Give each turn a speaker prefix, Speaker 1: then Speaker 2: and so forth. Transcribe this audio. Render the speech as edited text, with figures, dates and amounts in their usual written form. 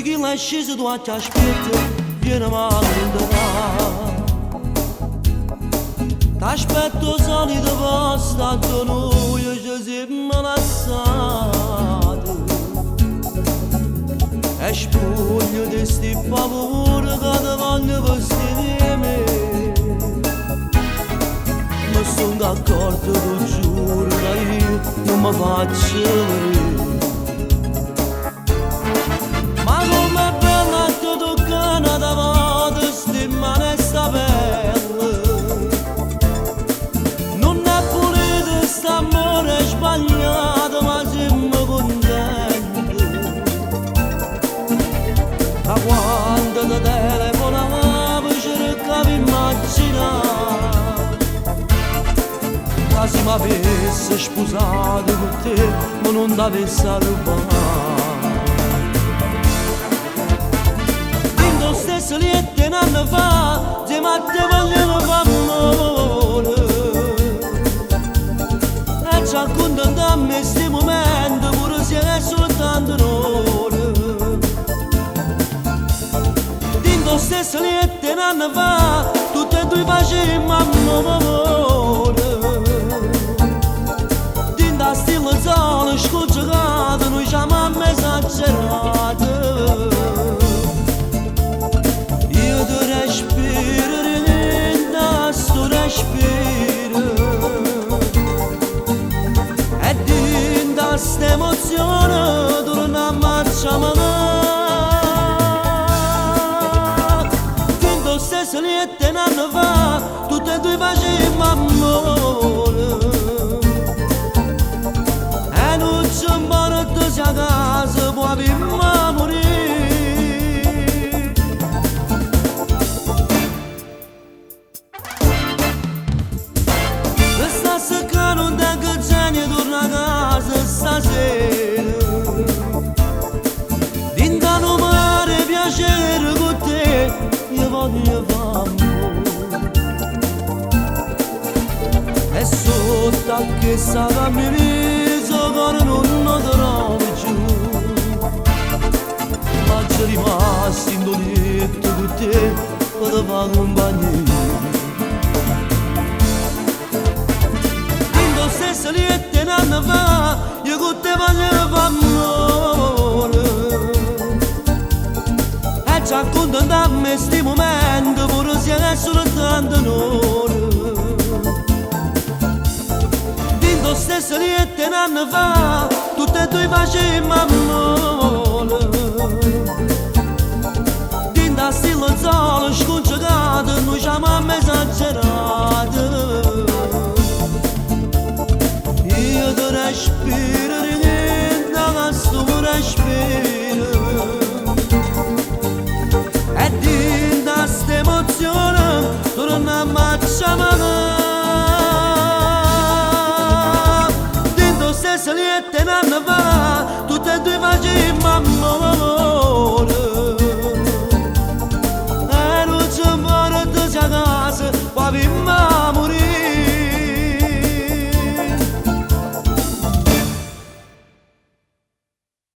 Speaker 1: seguila scesa tu ti aspetta, vieni mandata. T'aspetto solito posto a noi, ci siamo lasciati. E spoglio di sti paura che ti voglio vestire me. Ma sono d'accordo, tu giuro, che io non mi faccio morire. Ma com'è bella che toccano davanti sti mani e sta pelle. Non è pulito st'amore sbagliato, ma siamo contenti. Da quando ti telefonavo cercavi immaginare che se mi avesse sposato con te, ma non ti avesse rubato. Lo stesso liette un anno fa, se ma te vogliono fare amore. E ci accontentiamo in sti momenti, pure se è soltanto un'ora. Lo stesso liette un anno fa, tutte e due facemmo amore. Dinto a stile zona scongiurata, noi ci amammo esagerate. E dinta sta emozione tu non ammacciamo dinto stesso liette un anno fa tutte e due facemmo amore. E non c'è un porto sia a casa può avere morire. Se che non tengo genio torna a casa stasera. Dinta non mare piacere con te, io voglio fare. E sotto a che stava a mio viso che non lo trovo giù. Ma c'è rimasto in letto con te, per fare compagnia. Se liette un anno fa, io con te voglio fare amore. E ci accontentiamo in sti momenti, pure se è soltanto un'ora. Dinto stesso liette un anno fa, tutte e due facemmo amore.